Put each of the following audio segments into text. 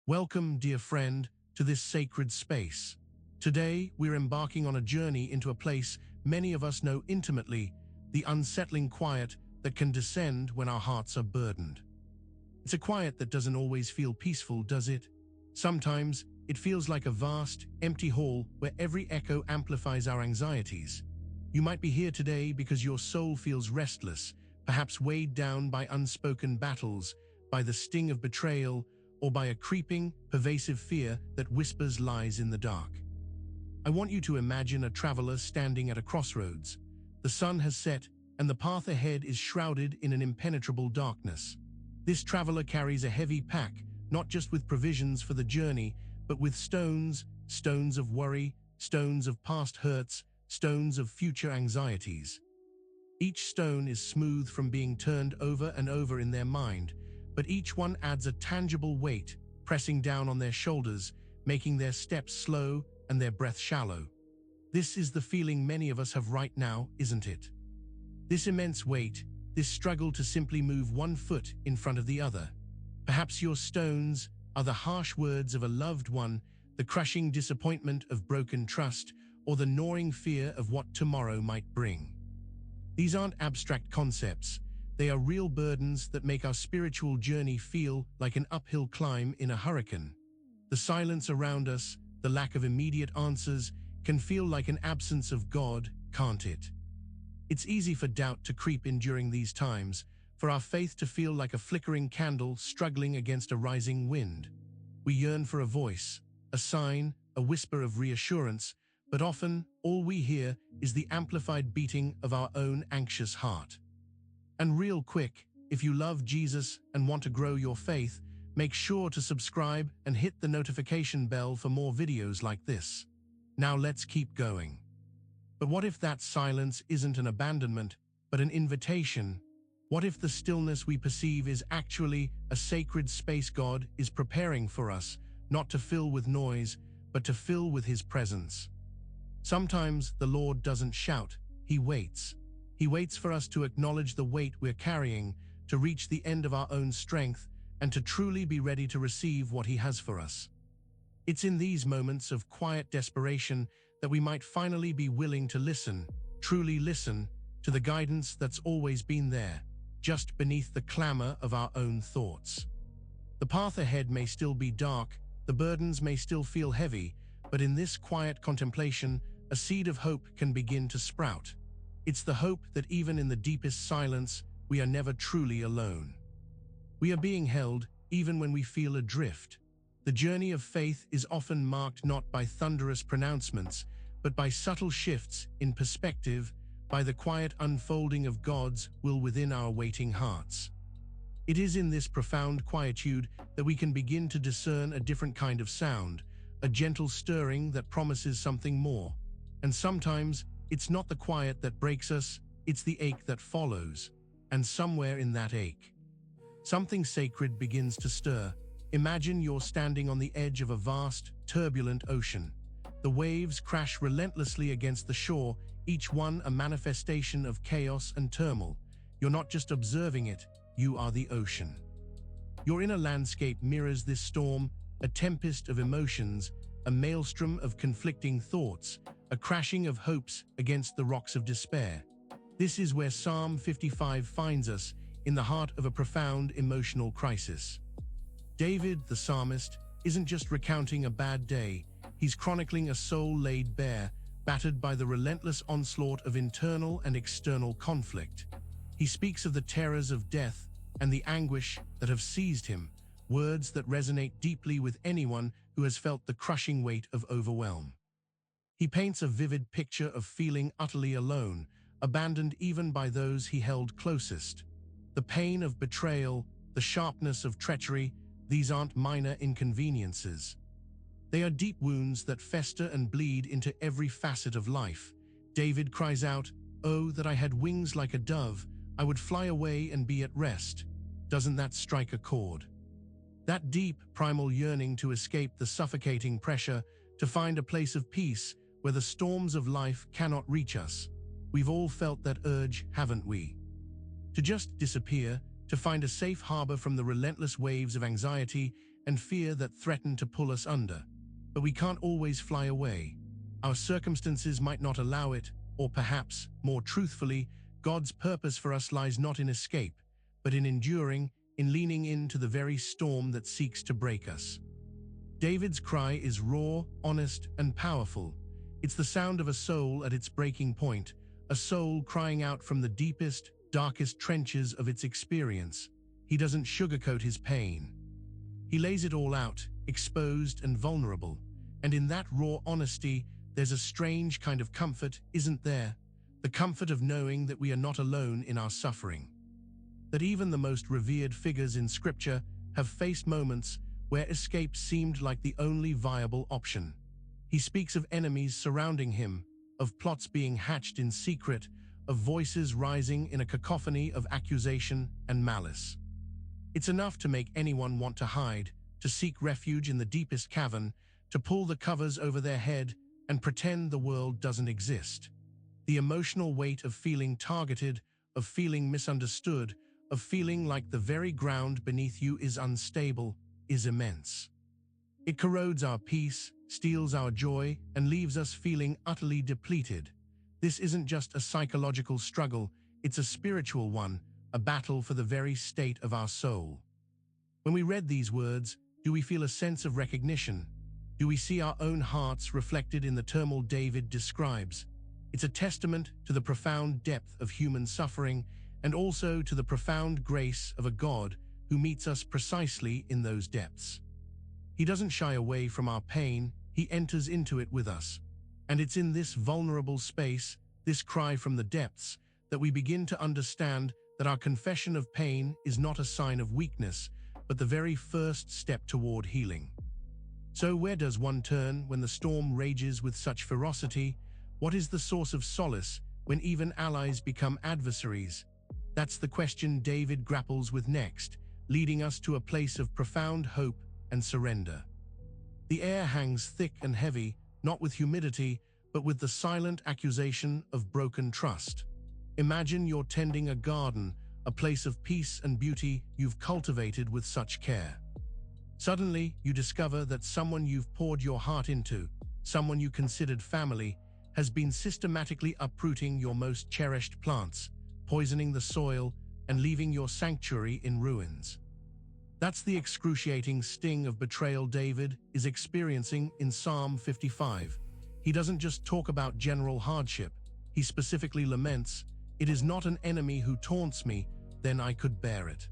Welcome, dear friend, to this sacred space. Today, we're embarking on a journey into a place many of us know intimately, the unsettling quiet that can descend when our hearts are burdened. It's a quiet that doesn't always feel peaceful, does it? Sometimes, it feels like a vast, empty hall where every echo amplifies our anxieties. You might be here today because your soul feels restless, perhaps weighed down by unspoken battles, by the sting of betrayal, or by a creeping, pervasive fear that whispers lies in the dark. I want you to imagine a traveler standing at a crossroads. The sun has set, and the path ahead is shrouded in an impenetrable darkness. This traveler carries a heavy pack, not just with provisions for the journey, but with stones of worry, stones of past hurts, stones of future anxieties. Each stone is smooth from being turned over and over in their mind, but each one adds a tangible weight, pressing down on their shoulders, making their steps slow and their breath shallow. This is the feeling many of us have right now, isn't it? This immense weight, this struggle to simply move one foot in front of the other. Perhaps your stones are the harsh words of a loved one, the crushing disappointment of broken trust, or the gnawing fear of what tomorrow might bring. These aren't abstract concepts. They are real burdens that make our spiritual journey feel like an uphill climb in a hurricane. The silence around us, the lack of immediate answers, can feel like an absence of God, can't it? It's easy for doubt to creep in during these times, for our faith to feel like a flickering candle struggling against a rising wind. We yearn for a voice, a sign, a whisper of reassurance, but often all we hear is the amplified beating of our own anxious heart. And real quick, if you love Jesus and want to grow your faith, make sure to subscribe and hit the notification bell for more videos like this. Now let's keep going. But what if that silence isn't an abandonment, but an invitation? What if the stillness we perceive is actually a sacred space God is preparing for us, not to fill with noise, but to fill with His presence? Sometimes the Lord doesn't shout, He waits. He waits for us to acknowledge the weight we're carrying, to reach the end of our own strength, and to truly be ready to receive what He has for us. It's in these moments of quiet desperation that we might finally be willing to listen, truly listen, to the guidance that's always been there, just beneath the clamor of our own thoughts. The path ahead may still be dark, the burdens may still feel heavy, but in this quiet contemplation, a seed of hope can begin to sprout. It's the hope that even in the deepest silence, we are never truly alone. We are being held even when we feel adrift. The journey of faith is often marked not by thunderous pronouncements, but by subtle shifts in perspective, by the quiet unfolding of God's will within our waiting hearts. It is in this profound quietude that we can begin to discern a different kind of sound, a gentle stirring that promises something more. And sometimes, it's not the quiet that breaks us, it's the ache that follows. And somewhere in that ache, something sacred begins to stir. Imagine you're standing on the edge of a vast, turbulent ocean. The waves crash relentlessly against the shore, each one a manifestation of chaos and turmoil. You're not just observing it, you are the ocean. Your inner landscape mirrors this storm, a tempest of emotions, a maelstrom of conflicting thoughts, a crashing of hopes against the rocks of despair. This is where Psalm 55 finds us, in the heart of a profound emotional crisis. David, the psalmist, isn't just recounting a bad day, he's chronicling a soul laid bare, battered by the relentless onslaught of internal and external conflict. He speaks of the terrors of death and the anguish that have seized him, words that resonate deeply with anyone who has felt the crushing weight of overwhelm. He paints a vivid picture of feeling utterly alone, abandoned even by those he held closest. The pain of betrayal, the sharpness of treachery, these aren't minor inconveniences. They are deep wounds that fester and bleed into every facet of life. David cries out, "Oh, that I had wings like a dove, I would fly away and be at rest." Doesn't that strike a chord? That deep, primal yearning to escape the suffocating pressure, to find a place of peace where the storms of life cannot reach us. We've all felt that urge, haven't we? To just disappear, to find a safe harbor from the relentless waves of anxiety and fear that threaten to pull us under. But we can't always fly away. Our circumstances might not allow it, or perhaps, more truthfully, God's purpose for us lies not in escape, but in enduring, in leaning into the very storm that seeks to break us. David's cry is raw, honest, and powerful. It's the sound of a soul at its breaking point, a soul crying out from the deepest, darkest trenches of its experience. He doesn't sugarcoat his pain. He lays it all out, exposed and vulnerable. And in that raw honesty, there's a strange kind of comfort, isn't there? The comfort of knowing that we are not alone in our suffering. That even the most revered figures in Scripture have faced moments where escape seemed like the only viable option. He speaks of enemies surrounding him, of plots being hatched in secret, of voices rising in a cacophony of accusation and malice. It's enough to make anyone want to hide, to seek refuge in the deepest cavern, to pull the covers over their head and pretend the world doesn't exist. The emotional weight of feeling targeted, of feeling misunderstood, of feeling like the very ground beneath you is unstable, is immense. It corrodes our peace, steals our joy, and leaves us feeling utterly depleted. This isn't just a psychological struggle, it's a spiritual one, a battle for the very state of our soul. When we read these words, do we feel a sense of recognition? Do we see our own hearts reflected in the turmoil David describes? It's a testament to the profound depth of human suffering and also to the profound grace of a God who meets us precisely in those depths. He doesn't shy away from our pain, he enters into it with us. And it's in this vulnerable space, this cry from the depths, that we begin to understand that our confession of pain is not a sign of weakness, but the very first step toward healing. So where does one turn when the storm rages with such ferocity? What is the source of solace when even allies become adversaries? That's the question David grapples with next, leading us to a place of profound hope and surrender. The air hangs thick and heavy, not with humidity, but with the silent accusation of broken trust. Imagine you're tending a garden, a place of peace and beauty you've cultivated with such care. Suddenly, you discover that someone you've poured your heart into, someone you considered family, has been systematically uprooting your most cherished plants, poisoning the soil, and leaving your sanctuary in ruins. That's the excruciating sting of betrayal David is experiencing in Psalm 55. He doesn't just talk about general hardship, he specifically laments, "It is not an enemy who taunts me, then I could bear it.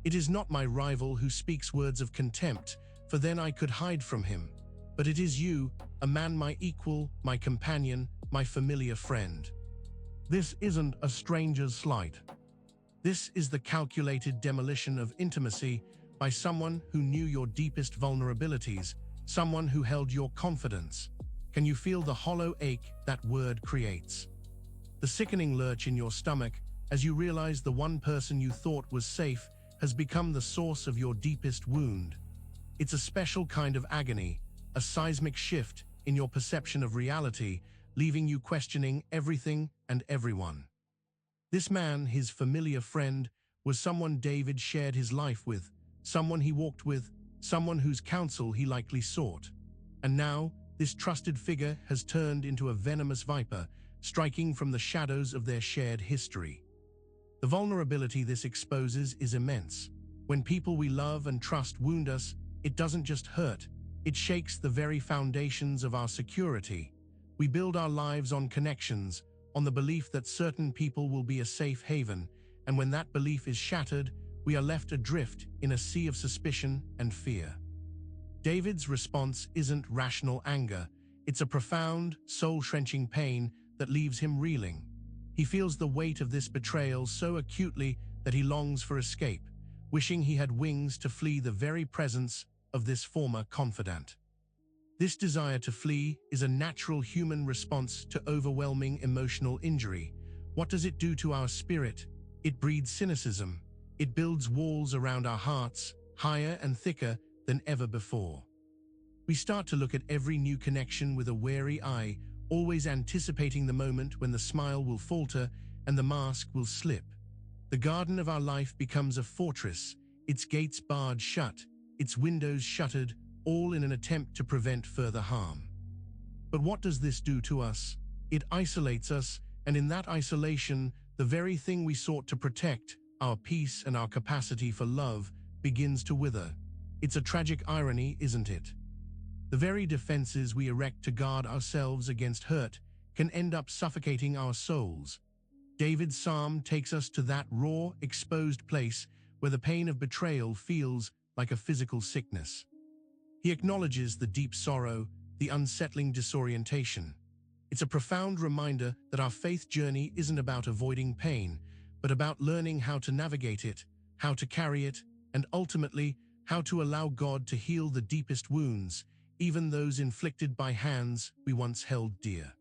It is not my rival who speaks words of contempt, for then I could hide from him. But it is you, a man my equal, my companion, my familiar friend." This isn't a stranger's slight. This is the calculated demolition of intimacy by someone who knew your deepest vulnerabilities, someone who held your confidence. Can you feel the hollow ache that word creates? The sickening lurch in your stomach as you realize the one person you thought was safe has become the source of your deepest wound. It's a special kind of agony, a seismic shift in your perception of reality, leaving you questioning everything and everyone. This man, his familiar friend, was someone David shared his life with, someone he walked with, someone whose counsel he likely sought. And now, this trusted figure has turned into a venomous viper, striking from the shadows of their shared history. The vulnerability this exposes is immense. When people we love and trust wound us, it doesn't just hurt, it shakes the very foundations of our security. We build our lives on connections, on the belief that certain people will be a safe haven, and when that belief is shattered, we are left adrift in a sea of suspicion and fear. David's response isn't rational anger, it's a profound, soul-wrenching pain that leaves him reeling. He feels the weight of this betrayal so acutely that he longs for escape, wishing he had wings to flee the very presence of this former confidant. This desire to flee is a natural human response to overwhelming emotional injury. What does it do to our spirit? It breeds cynicism. It builds walls around our hearts, higher and thicker than ever before. We start to look at every new connection with a wary eye, always anticipating the moment when the smile will falter and the mask will slip. The garden of our life becomes a fortress, its gates barred shut, its windows shuttered, all in an attempt to prevent further harm. But what does this do to us? It isolates us, and in that isolation, the very thing we sought to protect, our peace and our capacity for love, begins to wither. It's a tragic irony, isn't it? The very defenses we erect to guard ourselves against hurt can end up suffocating our souls. David's psalm takes us to that raw, exposed place where the pain of betrayal feels like a physical sickness. He acknowledges the deep sorrow, the unsettling disorientation. It's a profound reminder that our faith journey isn't about avoiding pain, but about learning how to navigate it, how to carry it, and ultimately, how to allow God to heal the deepest wounds, even those inflicted by hands we once held dear.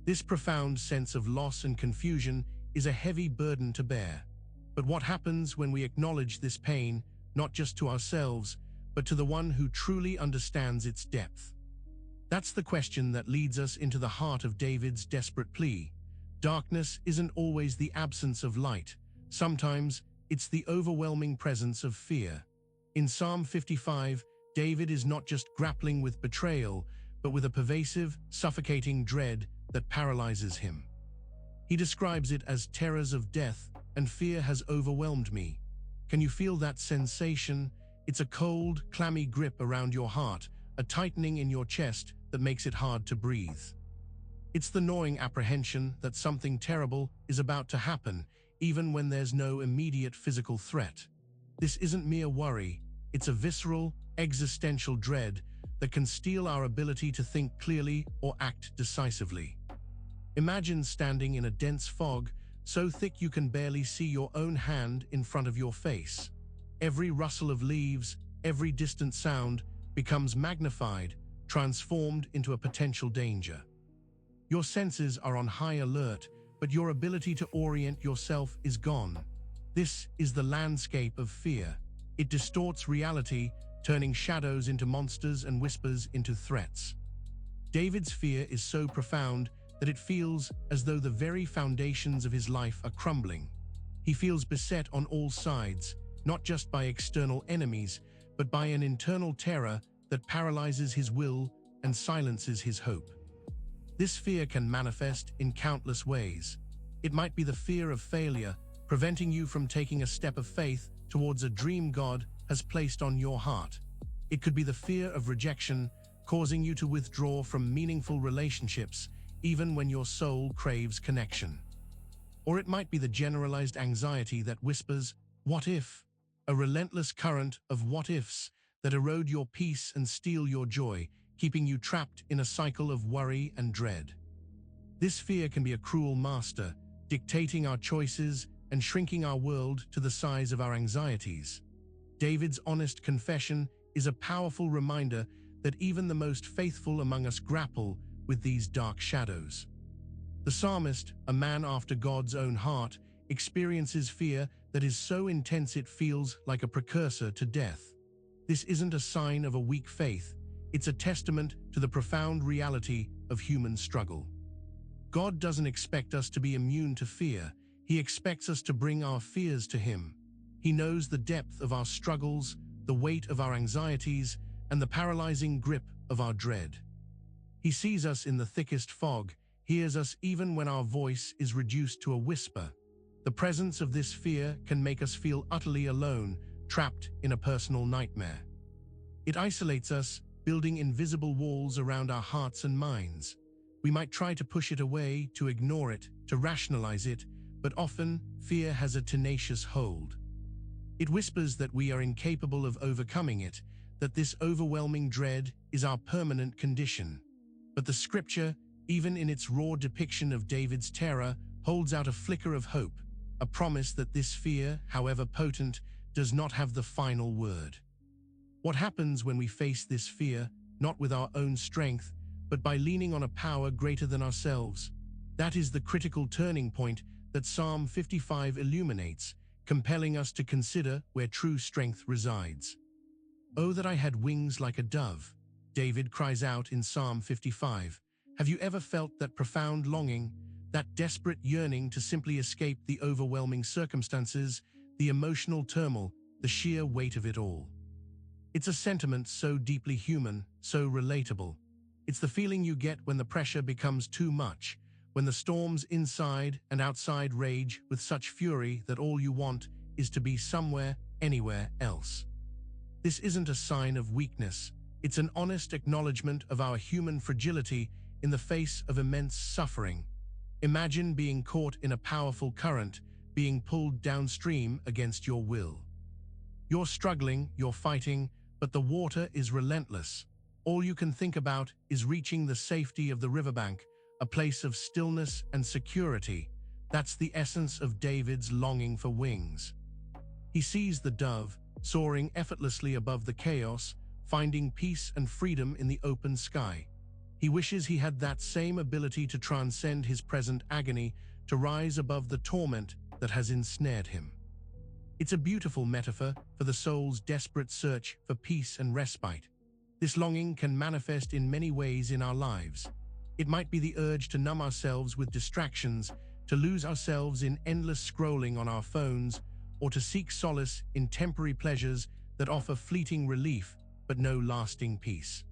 This profound sense of loss and confusion is a heavy burden to bear. But what happens when we acknowledge this pain, not just to ourselves, but to the one who truly understands its depth? That's the question that leads us into the heart of David's desperate plea. Darkness isn't always the absence of light. Sometimes it's the overwhelming presence of fear. In Psalm 55, David is not just grappling with betrayal, but with a pervasive, suffocating dread that paralyzes him. He describes it as terrors of death, and fear has overwhelmed me. Can you feel that sensation? It's a cold, clammy grip around your heart, a tightening in your chest that makes it hard to breathe. It's the gnawing apprehension that something terrible is about to happen, even when there's no immediate physical threat. This isn't mere worry, it's a visceral, existential dread that can steal our ability to think clearly or act decisively. Imagine standing in a dense fog, so thick you can barely see your own hand in front of your face. Every rustle of leaves, every distant sound becomes magnified, transformed into a potential danger. Your senses are on high alert, but your ability to orient yourself is gone. This is the landscape of fear. It distorts reality, turning shadows into monsters and whispers into threats. David's fear is so profound that it feels as though the very foundations of his life are crumbling. He feels beset on all sides, not just by external enemies, but by an internal terror that paralyzes his will and silences his hope. This fear can manifest in countless ways. It might be the fear of failure, preventing you from taking a step of faith towards a dream God has placed on your heart. It could be the fear of rejection, causing you to withdraw from meaningful relationships, even when your soul craves connection. Or it might be the generalized anxiety that whispers, "What if?" A relentless current of what-ifs that erode your peace and steal your joy, keeping you trapped in a cycle of worry and dread. This fear can be a cruel master, dictating our choices and shrinking our world to the size of our anxieties. David's honest confession is a powerful reminder that even the most faithful among us grapple with these dark shadows. The psalmist, a man after God's own heart, experiences fear that is so intense it feels like a precursor to death. This isn't a sign of a weak faith, it's a testament to the profound reality of human struggle. God doesn't expect us to be immune to fear, He expects us to bring our fears to Him. He knows the depth of our struggles, the weight of our anxieties, and the paralyzing grip of our dread. He sees us in the thickest fog, hears us even when our voice is reduced to a whisper. The presence of this fear can make us feel utterly alone, trapped in a personal nightmare. It isolates us, building invisible walls around our hearts and minds. We might try to push it away, to ignore it, to rationalize it, but often fear has a tenacious hold. It whispers that we are incapable of overcoming it, that this overwhelming dread is our permanent condition. But the scripture, even in its raw depiction of David's terror, holds out a flicker of hope, a promise that this fear, however potent, does not have the final word. What happens when we face this fear, not with our own strength, but by leaning on a power greater than ourselves? That is the critical turning point that Psalm 55 illuminates, compelling us to consider where true strength resides. "Oh, that I had wings like a dove," David cries out in Psalm 55. Have you ever felt that profound longing, that desperate yearning to simply escape the overwhelming circumstances, the emotional turmoil, the sheer weight of it all? It's a sentiment so deeply human, so relatable. It's the feeling you get when the pressure becomes too much, when the storms inside and outside rage with such fury that all you want is to be somewhere, anywhere else. This isn't a sign of weakness. It's an honest acknowledgement of our human fragility in the face of immense suffering. Imagine being caught in a powerful current, being pulled downstream against your will. You're struggling, you're fighting, but the water is relentless. All you can think about is reaching the safety of the riverbank, a place of stillness and security. That's the essence of David's longing for wings. He sees the dove, soaring effortlessly above the chaos, finding peace and freedom in the open sky. He wishes he had that same ability to transcend his present agony, to rise above the torment that has ensnared him. It's a beautiful metaphor for the soul's desperate search for peace and respite. This longing can manifest in many ways in our lives. It might be the urge to numb ourselves with distractions, to lose ourselves in endless scrolling on our phones, or to seek solace in temporary pleasures that offer fleeting relief but no lasting peace.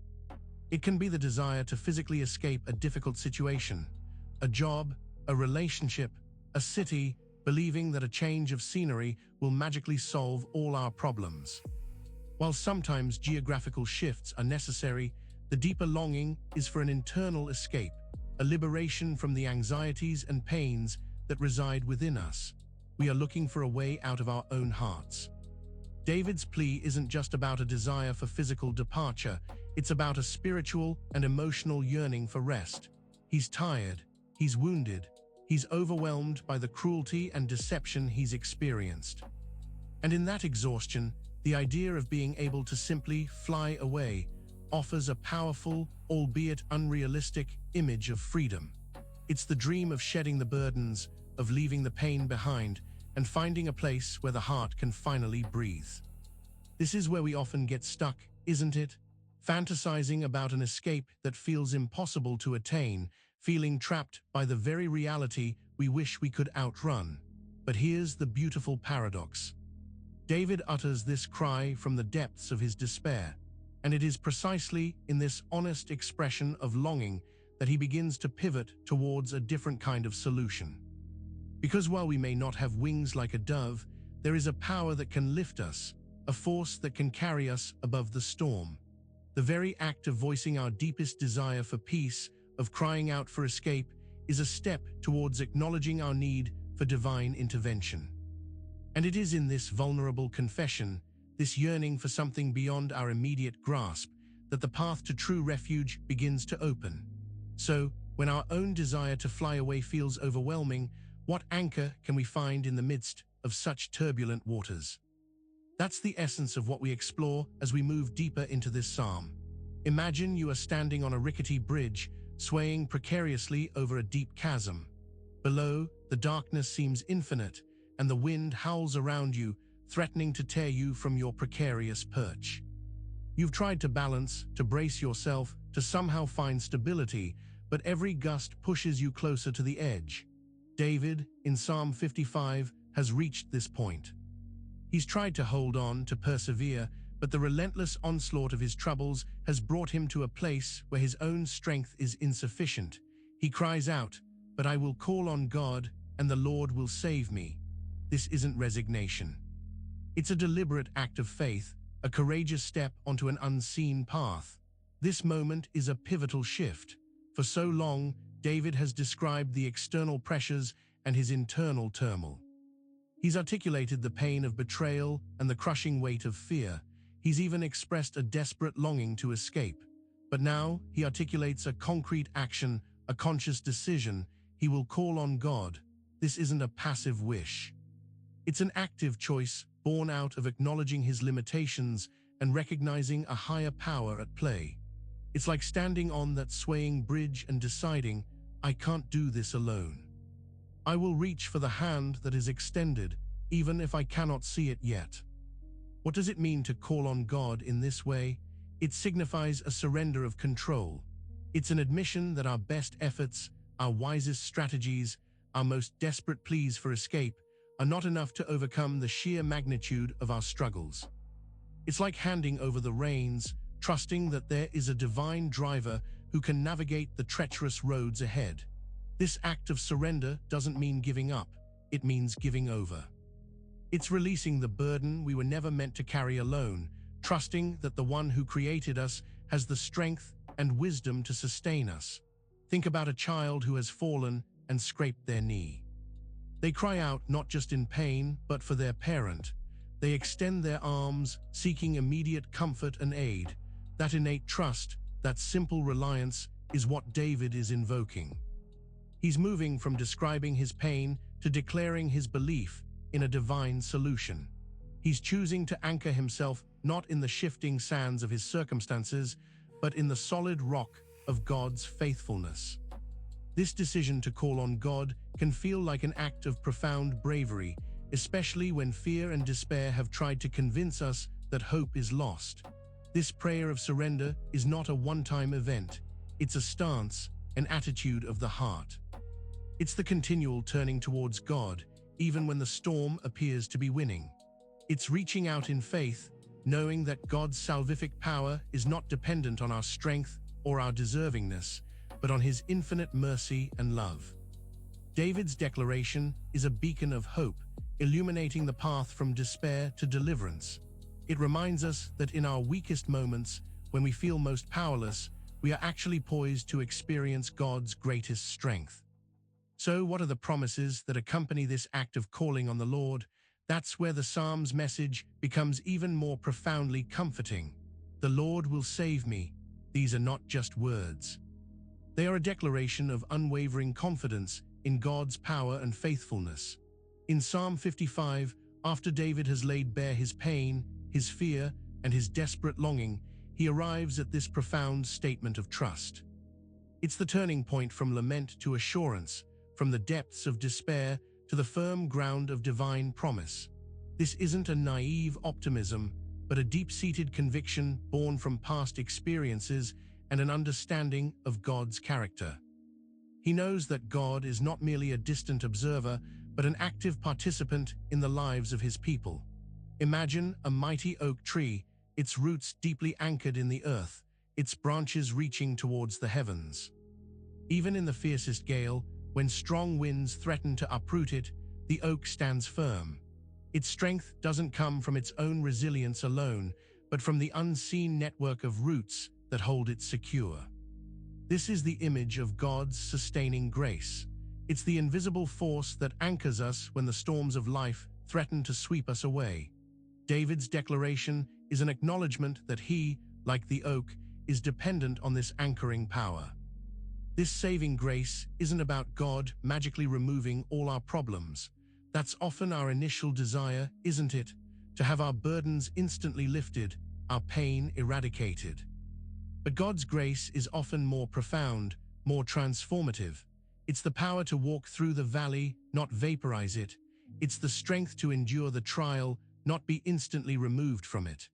It can be the desire to physically escape a difficult situation, a job, a relationship, a city, believing that a change of scenery will magically solve all our problems. While sometimes geographical shifts are necessary, the deeper longing is for an internal escape, a liberation from the anxieties and pains that reside within us. We are looking for a way out of our own hearts. David's plea isn't just about a desire for physical departure, it's about a spiritual and emotional yearning for rest. He's tired, he's wounded, he's overwhelmed by the cruelty and deception he's experienced. And in that exhaustion, the idea of being able to simply fly away offers a powerful, albeit unrealistic, image of freedom. It's the dream of shedding the burdens, of leaving the pain behind, and finding a place where the heart can finally breathe. This is where we often get stuck, isn't it? Fantasizing about an escape that feels impossible to attain, feeling trapped by the very reality we wish we could outrun. But here's the beautiful paradox. David utters this cry from the depths of his despair, and it is precisely in this honest expression of longing that he begins to pivot towards a different kind of solution. Because while we may not have wings like a dove, there is a power that can lift us, a force that can carry us above the storm. The very act of voicing our deepest desire for peace, of crying out for escape, is a step towards acknowledging our need for divine intervention. And it is in this vulnerable confession, this yearning for something beyond our immediate grasp, that the path to true refuge begins to open. So, when our own desire to fly away feels overwhelming, what anchor can we find in the midst of such turbulent waters? That's the essence of what we explore as we move deeper into this psalm. Imagine you are standing on a rickety bridge, swaying precariously over a deep chasm. Below, the darkness seems infinite, and the wind howls around you, threatening to tear you from your precarious perch. You've tried to balance, to brace yourself, to somehow find stability, but every gust pushes you closer to the edge. David, in Psalm 55, has reached this point. He's tried to hold on, to persevere, but the relentless onslaught of his troubles has brought him to a place where his own strength is insufficient. He cries out, "But I will call on God, and the Lord will save me." This isn't resignation. It's a deliberate act of faith, a courageous step onto an unseen path. This moment is a pivotal shift. For so long, David has described the external pressures and his internal turmoil. He's articulated the pain of betrayal and the crushing weight of fear. He's even expressed a desperate longing to escape. But now he articulates a concrete action, a conscious decision. He will call on God. This isn't a passive wish. It's an active choice born out of acknowledging his limitations and recognizing a higher power at play. It's like standing on that swaying bridge and deciding, "I can't do this alone. I will reach for the hand that is extended, even if I cannot see it yet." What does it mean to call on God in this way? It signifies a surrender of control. It's an admission that our best efforts, our wisest strategies, our most desperate pleas for escape are not enough to overcome the sheer magnitude of our struggles. It's like handing over the reins, trusting that there is a divine driver who can navigate the treacherous roads ahead. This act of surrender doesn't mean giving up, it means giving over. It's releasing the burden we were never meant to carry alone, trusting that the one who created us has the strength and wisdom to sustain us. Think about a child who has fallen and scraped their knee. They cry out not just in pain, but for their parent. They extend their arms, seeking immediate comfort and aid. That innate trust, that simple reliance, is what David is invoking. He's moving from describing his pain to declaring his belief in a divine solution. He's choosing to anchor himself not in the shifting sands of his circumstances, but in the solid rock of God's faithfulness. This decision to call on God can feel like an act of profound bravery, especially when fear and despair have tried to convince us that hope is lost. This prayer of surrender is not a one-time event. It's a stance, an attitude of the heart. It's the continual turning towards God, even when the storm appears to be winning. It's reaching out in faith, knowing that God's salvific power is not dependent on our strength or our deservingness, but on His infinite mercy and love. David's declaration is a beacon of hope, illuminating the path from despair to deliverance. It reminds us that in our weakest moments, when we feel most powerless, we are actually poised to experience God's greatest strength. So, what are the promises that accompany this act of calling on the Lord? That's where the Psalm's message becomes even more profoundly comforting. The Lord will save me. These are not just words. They are a declaration of unwavering confidence in God's power and faithfulness. In Psalm 55, after David has laid bare his pain, his fear, and his desperate longing, he arrives at this profound statement of trust. It's the turning point from lament to assurance, from the depths of despair to the firm ground of divine promise. This isn't a naive optimism, but a deep-seated conviction born from past experiences and an understanding of God's character. He knows that God is not merely a distant observer, but an active participant in the lives of His people. Imagine a mighty oak tree, its roots deeply anchored in the earth, its branches reaching towards the heavens. Even in the fiercest gale, when strong winds threaten to uproot it, the oak stands firm. Its strength doesn't come from its own resilience alone, but from the unseen network of roots that hold it secure. This is the image of God's sustaining grace. It's the invisible force that anchors us when the storms of life threaten to sweep us away. David's declaration is an acknowledgement that he, like the oak, is dependent on this anchoring power. This saving grace isn't about God magically removing all our problems. That's often our initial desire, isn't it? To have our burdens instantly lifted, our pain eradicated. But God's grace is often more profound, more transformative. It's the power to walk through the valley, not vaporize it. It's the strength to endure the trial, not be instantly removed from it.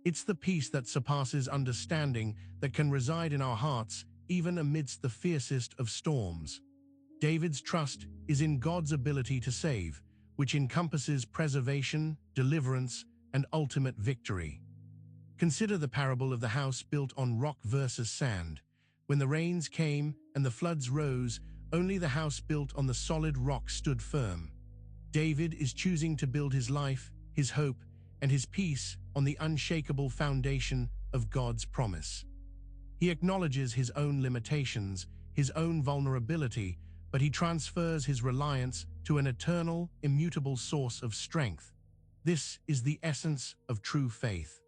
It's the peace that surpasses understanding that can reside in our hearts even amidst the fiercest of storms. David's trust is in God's ability to save, which encompasses preservation, deliverance, and ultimate victory. Consider the parable of the house built on rock versus sand. When the rains came and the floods rose, only the house built on the solid rock stood firm. David is choosing to build his life, his hope, and his peace on the unshakable foundation of God's promise. He acknowledges his own limitations, his own vulnerability, but he transfers his reliance to an eternal, immutable source of strength. This is the essence of true faith.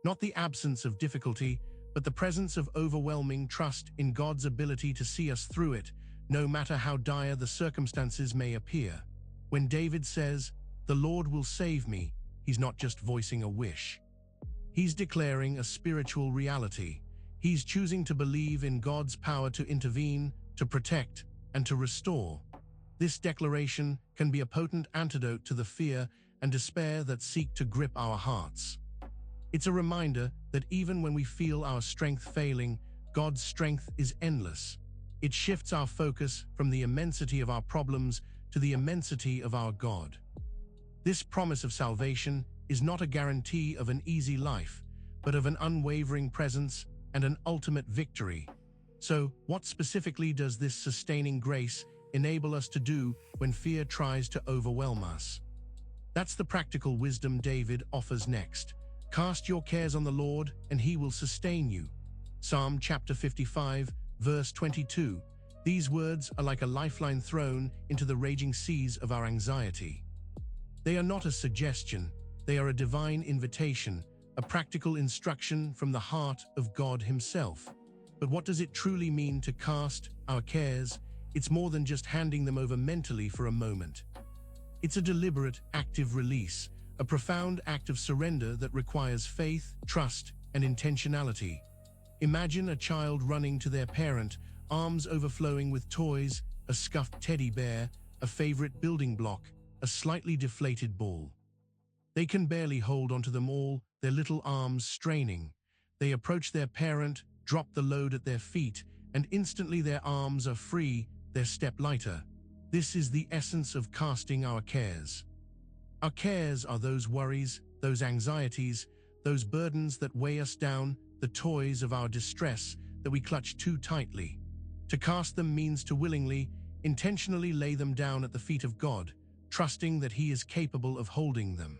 Not the absence of difficulty, but the presence of overwhelming trust in God's ability to see us through it, no matter how dire the circumstances may appear. When David says, "The Lord will save me," he's not just voicing a wish. He's declaring a spiritual reality. He's choosing to believe in God's power to intervene, to protect, and to restore. This declaration can be a potent antidote to the fear and despair that seek to grip our hearts. It's a reminder that even when we feel our strength failing, God's strength is endless. It shifts our focus from the immensity of our problems to the immensity of our God. This promise of salvation is not a guarantee of an easy life, but of an unwavering presence and an ultimate victory. So, what specifically does this sustaining grace enable us to do when fear tries to overwhelm us? That's the practical wisdom David offers next. Cast your cares on the Lord, and he will sustain you. Psalm chapter 55, verse 22. These words are like a lifeline thrown into the raging seas of our anxiety. They are not a suggestion, they are a divine invitation, a practical instruction from the heart of God himself. But what does it truly mean to cast our cares? It's more than just handing them over mentally for a moment. It's a deliberate, active release, a profound act of surrender that requires faith, trust, and intentionality. Imagine a child running to their parent, arms overflowing with toys, a scuffed teddy bear, a favorite building block, a slightly deflated ball. They can barely hold onto them all, their little arms straining. They approach their parent, drop the load at their feet, and instantly their arms are free, their step lighter. This is the essence of casting our cares. Our cares are those worries, those anxieties, those burdens that weigh us down, the toys of our distress that we clutch too tightly. To cast them means to willingly, intentionally lay them down at the feet of God, trusting that He is capable of holding them.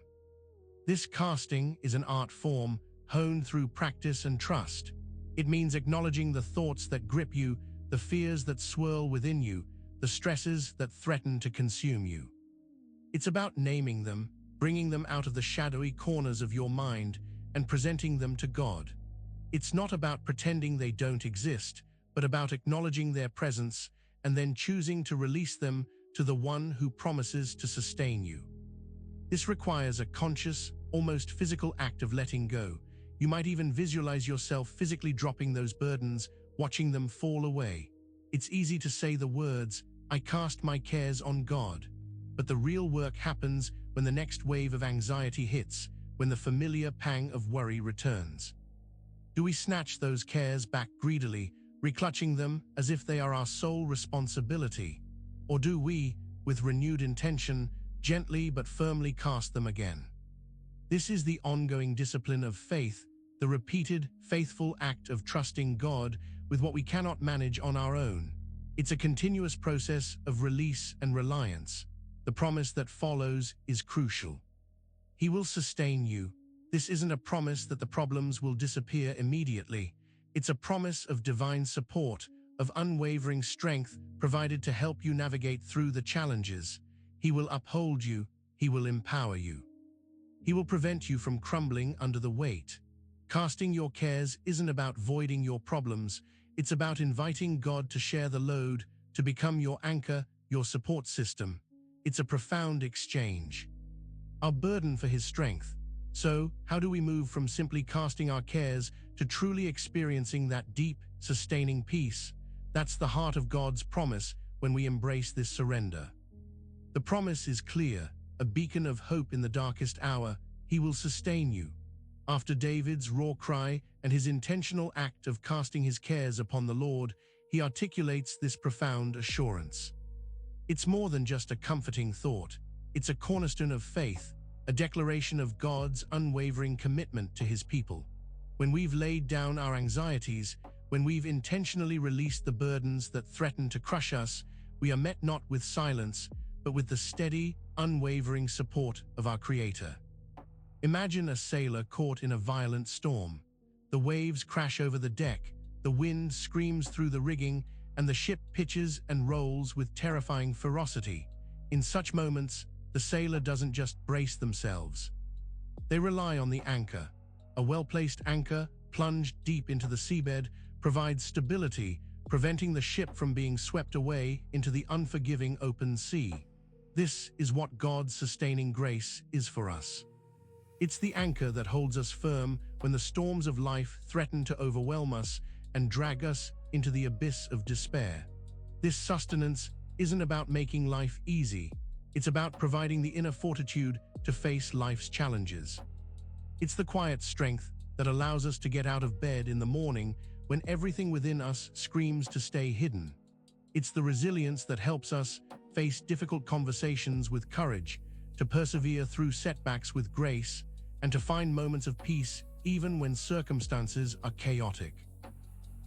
This casting is an art form, honed through practice and trust. It means acknowledging the thoughts that grip you, the fears that swirl within you, the stresses that threaten to consume you. It's about naming them, bringing them out of the shadowy corners of your mind, and presenting them to God. It's not about pretending they don't exist, but about acknowledging their presence and then choosing to release them to the one who promises to sustain you. This requires a conscious, almost physical act of letting go. You might even visualize yourself physically dropping those burdens, watching them fall away. It's easy to say the words, "I cast my cares on God." But the real work happens when the next wave of anxiety hits, when the familiar pang of worry returns. Do we snatch those cares back greedily, reclutching them as if they are our sole responsibility? Or do we, with renewed intention, gently but firmly cast them again? This is the ongoing discipline of faith, the repeated, faithful act of trusting God with what we cannot manage on our own. It's a continuous process of release and reliance. The promise that follows is crucial. He will sustain you. This isn't a promise that the problems will disappear immediately. It's a promise of divine support, of unwavering strength provided to help you navigate through the challenges. He will uphold you. He will empower you. He will prevent you from crumbling under the weight. Casting your cares isn't about voiding your problems. It's about inviting God to share the load, to become your anchor, your support system. It's a profound exchange. Our burden for His strength. So, how do we move from simply casting our cares to truly experiencing that deep, sustaining peace? That's the heart of God's promise when we embrace this surrender. The promise is clear, a beacon of hope in the darkest hour. He will sustain you. After David's raw cry and his intentional act of casting his cares upon the Lord, he articulates this profound assurance. It's more than just a comforting thought. It's a cornerstone of faith, a declaration of God's unwavering commitment to His people. When we've laid down our anxieties, when we've intentionally released the burdens that threaten to crush us, we are met not with silence, but with the steady, unwavering support of our Creator. Imagine a sailor caught in a violent storm. The waves crash over the deck, the wind screams through the rigging, and the ship pitches and rolls with terrifying ferocity. In such moments, the sailor doesn't just brace themselves. They rely on the anchor. A well-placed anchor, plunged deep into the seabed, provides stability, preventing the ship from being swept away into the unforgiving open sea. This is what God's sustaining grace is for us. It's the anchor that holds us firm when the storms of life threaten to overwhelm us and drag us into the abyss of despair. This sustenance isn't about making life easy. It's about providing the inner fortitude to face life's challenges. It's the quiet strength that allows us to get out of bed in the morning when everything within us screams to stay hidden. It's the resilience that helps us face difficult conversations with courage, to persevere through setbacks with grace, and to find moments of peace even when circumstances are chaotic.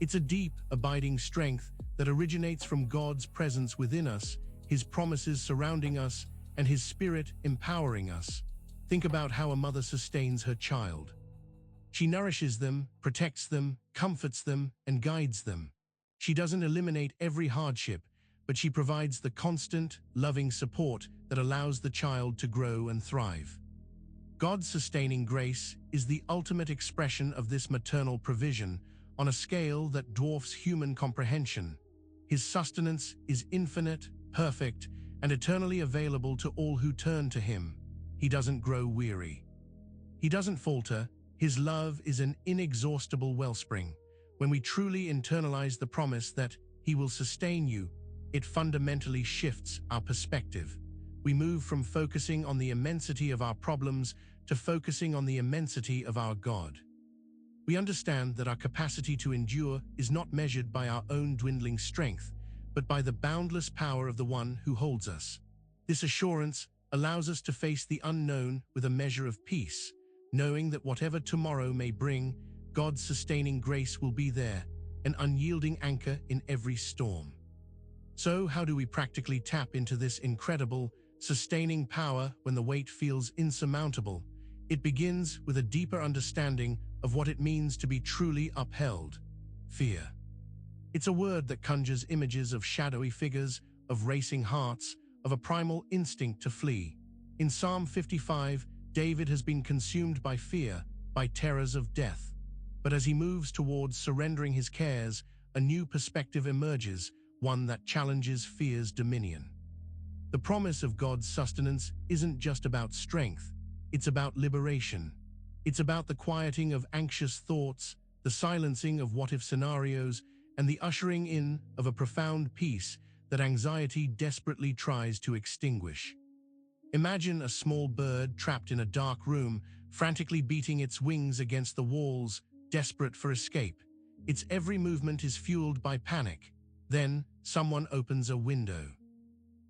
It's a deep, abiding strength that originates from God's presence within us, His promises surrounding us, and His Spirit empowering us. Think about how a mother sustains her child. She nourishes them, protects them, comforts them, and guides them. She doesn't eliminate every hardship, but she provides the constant, loving support that allows the child to grow and thrive. God's sustaining grace is the ultimate expression of this maternal provision on a scale that dwarfs human comprehension. His sustenance is infinite, perfect, and eternally available to all who turn to Him. He doesn't grow weary. He doesn't falter. His love is an inexhaustible wellspring. When we truly internalize the promise that He will sustain you, it fundamentally shifts our perspective. We move from focusing on the immensity of our problems to focusing on the immensity of our God. We understand that our capacity to endure is not measured by our own dwindling strength, but by the boundless power of the One who holds us. This assurance allows us to face the unknown with a measure of peace, knowing that whatever tomorrow may bring, God's sustaining grace will be there, an unyielding anchor in every storm. So, how do we practically tap into this incredible, sustaining power when the weight feels insurmountable? It begins with a deeper understanding of what it means to be truly upheld. Fear. It's a word that conjures images of shadowy figures, of racing hearts, of a primal instinct to flee. In Psalm 55, David has been consumed by fear, by terrors of death. But as he moves towards surrendering his cares, a new perspective emerges, one that challenges fear's dominion. The promise of God's sustenance isn't just about strength, it's about liberation. It's about the quieting of anxious thoughts, the silencing of what-if scenarios, and the ushering in of a profound peace that anxiety desperately tries to extinguish. Imagine a small bird trapped in a dark room, frantically beating its wings against the walls, desperate for escape. Its every movement is fueled by panic. Then, someone opens a window.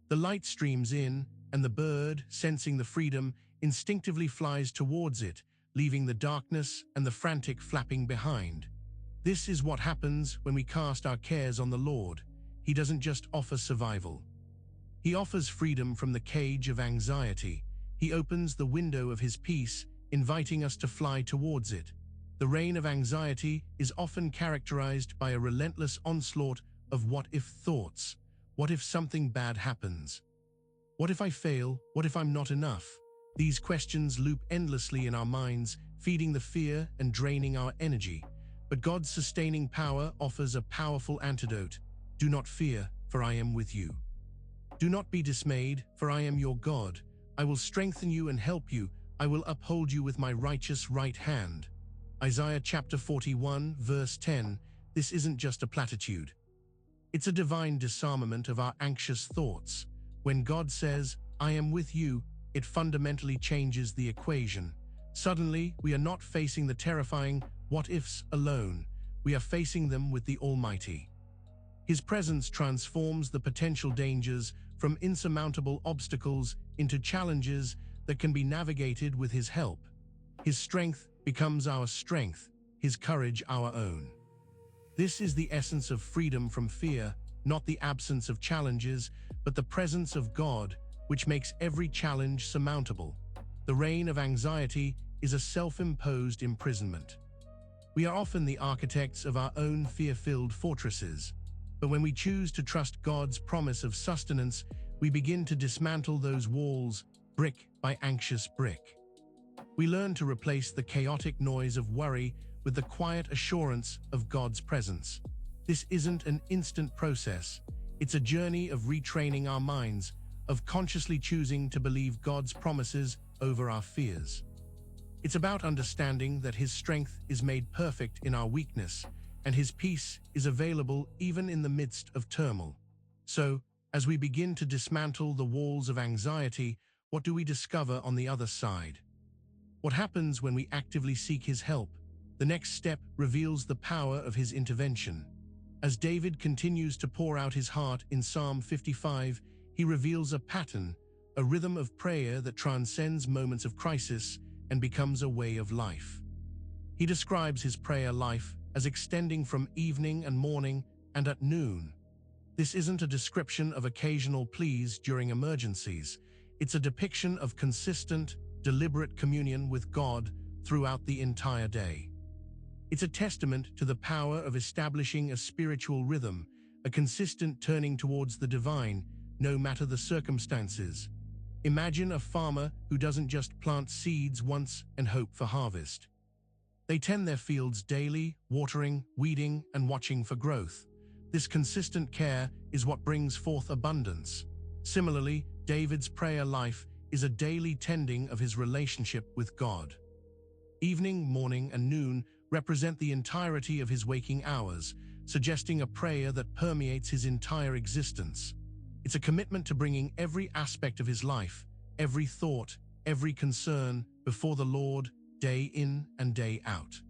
The light streams in, and the bird, sensing the freedom, instinctively flies towards it, leaving the darkness and the frantic flapping behind. This is what happens when we cast our cares on the Lord. He doesn't just offer survival. He offers freedom from the cage of anxiety. He opens the window of His peace, inviting us to fly towards it. The reign of anxiety is often characterized by a relentless onslaught of what-if thoughts. What if something bad happens? What if I fail? What if I'm not enough? These questions loop endlessly in our minds, feeding the fear and draining our energy. But God's sustaining power offers a powerful antidote. Do not fear, for I am with you. Do not be dismayed, for I am your God. I will strengthen you and help you. I will uphold you with my righteous right hand. Isaiah chapter 41, verse 10. This isn't just a platitude. It's a divine disarmament of our anxious thoughts. When God says, I am with you, it fundamentally changes the equation. Suddenly, we are not facing the terrifying what-ifs alone. We are facing them with the Almighty. His presence transforms the potential dangers from insurmountable obstacles into challenges that can be navigated with His help. His strength becomes our strength, His courage our own. This is the essence of freedom from fear, not the absence of challenges, but the presence of God, which makes every challenge surmountable. The reign of anxiety is a self-imposed imprisonment. We are often the architects of our own fear-filled fortresses, but when we choose to trust God's promise of sustenance, we begin to dismantle those walls, brick by anxious brick. We learn to replace the chaotic noise of worry with the quiet assurance of God's presence. This isn't an instant process. It's a journey of retraining our minds, of consciously choosing to believe God's promises over our fears. It's about understanding that His strength is made perfect in our weakness, and His peace is available even in the midst of turmoil. So, as we begin to dismantle the walls of anxiety, what do we discover on the other side? What happens when we actively seek His help? The next step reveals the power of His intervention. As David continues to pour out his heart in Psalm 55, he reveals a pattern, a rhythm of prayer that transcends moments of crisis, and becomes a way of life. He describes his prayer life as extending from evening and morning and at noon. This isn't a description of occasional pleas during emergencies. It's a depiction of consistent, deliberate communion with God throughout the entire day. It's a testament to the power of establishing a spiritual rhythm, a consistent turning towards the divine, no matter the circumstances. Imagine a farmer who doesn't just plant seeds once and hope for harvest. They tend their fields daily, watering, weeding, and watching for growth. This consistent care is what brings forth abundance. Similarly, David's prayer life is a daily tending of his relationship with God. Evening, morning, and noon represent the entirety of his waking hours, suggesting a prayer that permeates his entire existence. It's a commitment to bringing every aspect of his life, every thought, every concern, before the Lord, day in and day out.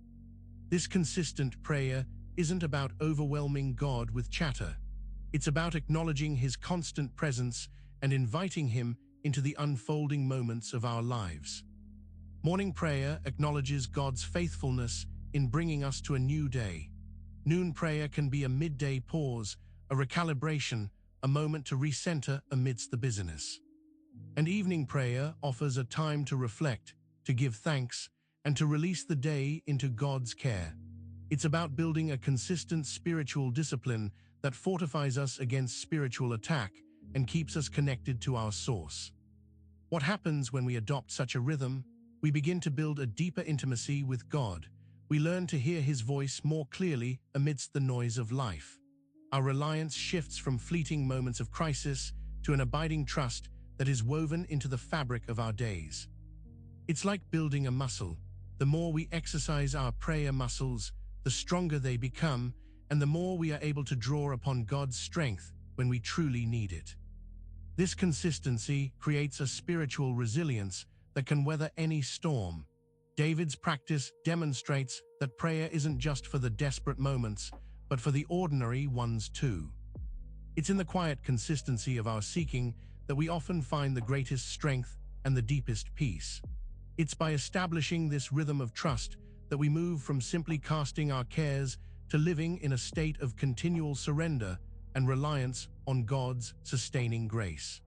This consistent prayer isn't about overwhelming God with chatter. It's about acknowledging his constant presence and inviting him into the unfolding moments of our lives. Morning prayer acknowledges God's faithfulness in bringing us to a new day. Noon prayer can be a midday pause, a recalibration, a moment to recenter amidst the busyness. And evening prayer offers a time to reflect, to give thanks, and to release the day into God's care. It's about building a consistent spiritual discipline that fortifies us against spiritual attack and keeps us connected to our source. What happens when we adopt such a rhythm? We begin to build a deeper intimacy with God. We learn to hear his voice more clearly amidst the noise of life. Our reliance shifts from fleeting moments of crisis to an abiding trust that is woven into the fabric of our days. It's like building a muscle. The more we exercise our prayer muscles, the stronger they become, and the more we are able to draw upon God's strength when we truly need it. This consistency creates a spiritual resilience that can weather any storm. David's practice demonstrates that prayer isn't just for the desperate moments, but for the ordinary ones too. It's in the quiet consistency of our seeking that we often find the greatest strength and the deepest peace. It's by establishing this rhythm of trust that we move from simply casting our cares to living in a state of continual surrender and reliance on God's sustaining grace.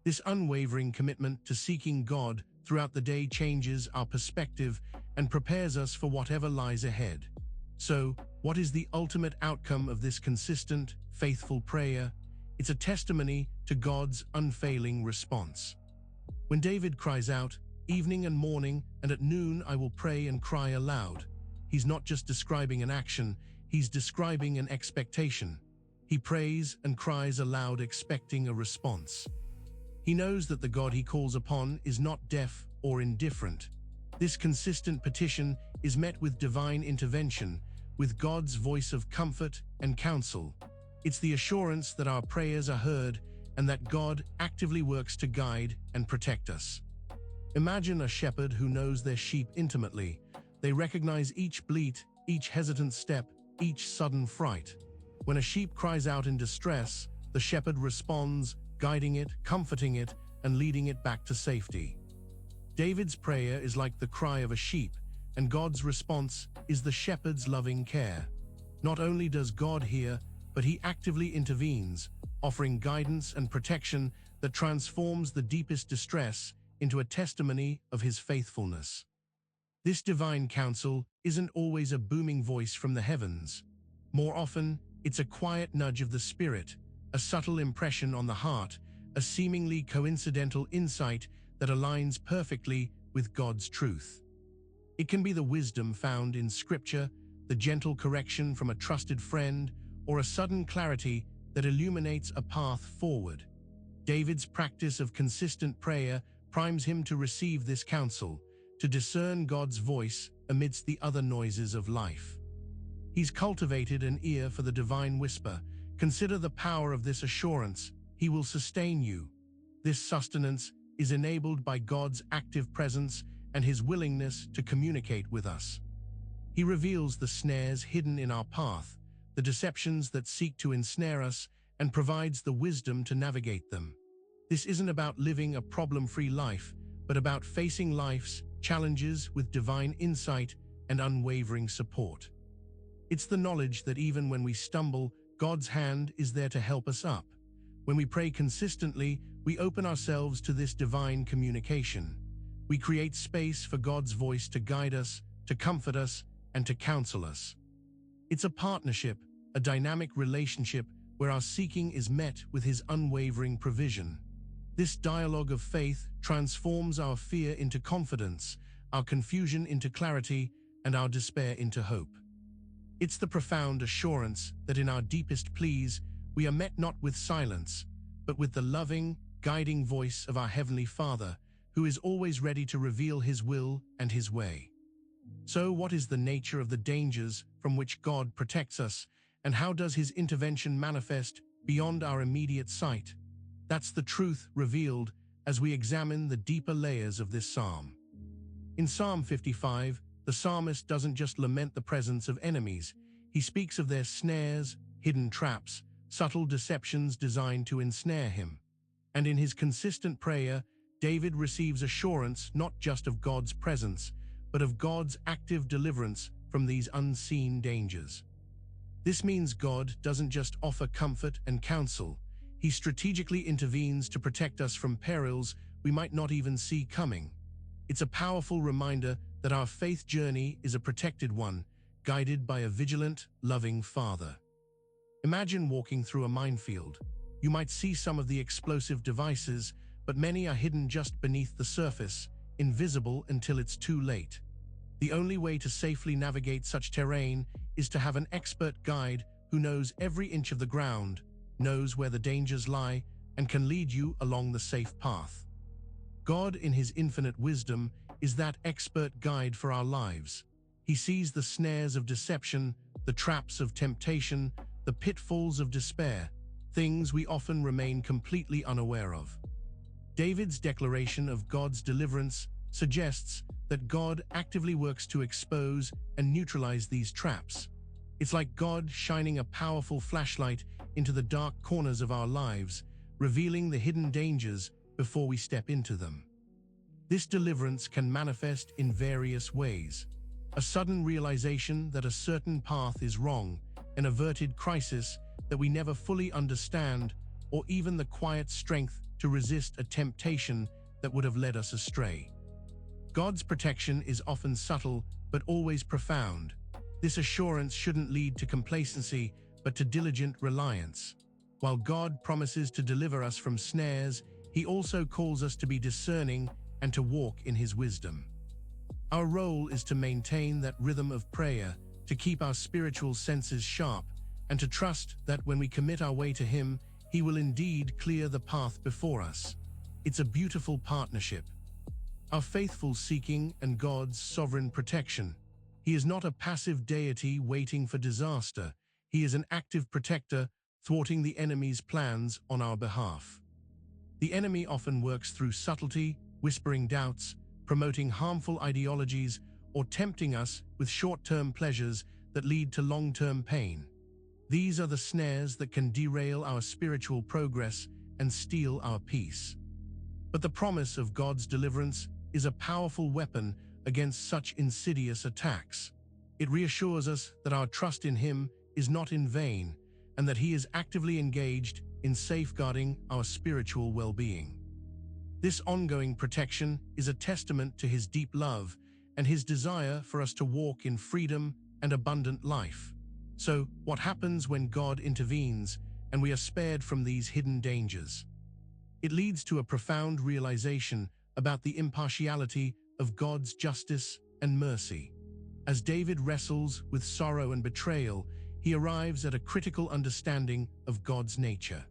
This unwavering commitment to seeking God throughout the day changes our perspective and prepares us for whatever lies ahead. So, what is the ultimate outcome of this consistent, faithful prayer? It's a testimony to God's unfailing response. When David cries out, "Evening and morning, and at noon I will pray and cry aloud," he's not just describing an action, he's describing an expectation. He prays and cries aloud, expecting a response. He knows that the God he calls upon is not deaf or indifferent. This consistent petition is met with divine intervention, with God's voice of comfort and counsel. It's the assurance that our prayers are heard and that God actively works to guide and protect us. Imagine a shepherd who knows their sheep intimately. They recognize each bleat, each hesitant step, each sudden fright. When a sheep cries out in distress, the shepherd responds, guiding it, comforting it, and leading it back to safety. David's prayer is like the cry of a sheep, and God's response is the shepherd's loving care. Not only does God hear, but he actively intervenes, offering guidance and protection that transforms the deepest distress into a testimony of his faithfulness. This divine counsel isn't always a booming voice from the heavens. More often, it's a quiet nudge of the Spirit, a subtle impression on the heart, a seemingly coincidental insight that aligns perfectly with God's truth. It can be the wisdom found in Scripture, the gentle correction from a trusted friend, or a sudden clarity that illuminates a path forward. David's practice of consistent prayer primes him to receive this counsel, to discern God's voice amidst the other noises of life. He's cultivated an ear for the divine whisper. Consider the power of this assurance. He will sustain you. This sustenance is enabled by God's active presence and his willingness to communicate with us. He reveals the snares hidden in our path, the deceptions that seek to ensnare us, and provides the wisdom to navigate them. This isn't about living a problem-free life, but about facing life's challenges with divine insight and unwavering support. It's the knowledge that even when we stumble, God's hand is there to help us up. When we pray consistently, we open ourselves to this divine communication. We create space for God's voice to guide us, to comfort us, and to counsel us. It's a partnership, a dynamic relationship where our seeking is met with His unwavering provision. This dialogue of faith transforms our fear into confidence, our confusion into clarity, and our despair into hope. It's the profound assurance that in our deepest pleas, we are met not with silence, but with the loving, guiding voice of our Heavenly Father, who is always ready to reveal His will and His way. So, what is the nature of the dangers from which God protects us, and how does His intervention manifest beyond our immediate sight? That's the truth revealed as we examine the deeper layers of this psalm. In Psalm 55, the psalmist doesn't just lament the presence of enemies, he speaks of their snares, hidden traps, subtle deceptions designed to ensnare him. And in his consistent prayer, David receives assurance not just of God's presence, but of God's active deliverance from these unseen dangers. This means God doesn't just offer comfort and counsel, He strategically intervenes to protect us from perils we might not even see coming. It's a powerful reminder that our faith journey is a protected one, guided by a vigilant, loving Father. Imagine walking through a minefield. You might see some of the explosive devices, but many are hidden just beneath the surface, invisible until it's too late. The only way to safely navigate such terrain is to have an expert guide who knows every inch of the ground, knows where the dangers lie, and can lead you along the safe path. God, in His infinite wisdom, is that expert guide for our lives. He sees the snares of deception, the traps of temptation, the pitfalls of despair, things we often remain completely unaware of. David's declaration of God's deliverance suggests that God actively works to expose and neutralize these traps. It's like God shining a powerful flashlight into the dark corners of our lives, revealing the hidden dangers before we step into them. This deliverance can manifest in various ways. A sudden realization that a certain path is wrong, an averted crisis that we never fully understand, or even the quiet strength to resist a temptation that would have led us astray. God's protection is often subtle, but always profound. This assurance shouldn't lead to complacency, but to diligent reliance. While God promises to deliver us from snares, He also calls us to be discerning and to walk in His wisdom. Our role is to maintain that rhythm of prayer, to keep our spiritual senses sharp, and to trust that when we commit our way to Him, He will indeed clear the path before us. It's a beautiful partnership. Our faithful seeking and God's sovereign protection. He is not a passive deity waiting for disaster. He is an active protector, thwarting the enemy's plans on our behalf. The enemy often works through subtlety, whispering doubts, promoting harmful ideologies, or tempting us with short-term pleasures that lead to long-term pain. These are the snares that can derail our spiritual progress and steal our peace. But the promise of God's deliverance is a powerful weapon against such insidious attacks. It reassures us that our trust in Him is not in vain, and that He is actively engaged in safeguarding our spiritual well-being. This ongoing protection is a testament to His deep love and His desire for us to walk in freedom and abundant life. So, what happens when God intervenes and we are spared from these hidden dangers? It leads to a profound realization about the impartiality of God's justice and mercy. As David wrestles with sorrow and betrayal, he arrives at a critical understanding of God's nature.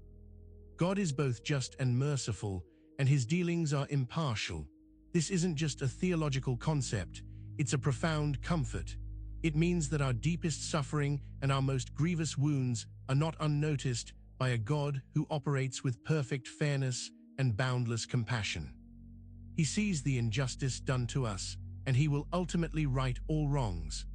God is both just and merciful, and His dealings are impartial. This isn't just a theological concept, it's a profound comfort. It means that our deepest suffering and our most grievous wounds are not unnoticed by a God who operates with perfect fairness and boundless compassion. He sees the injustice done to us, and He will ultimately right all wrongs.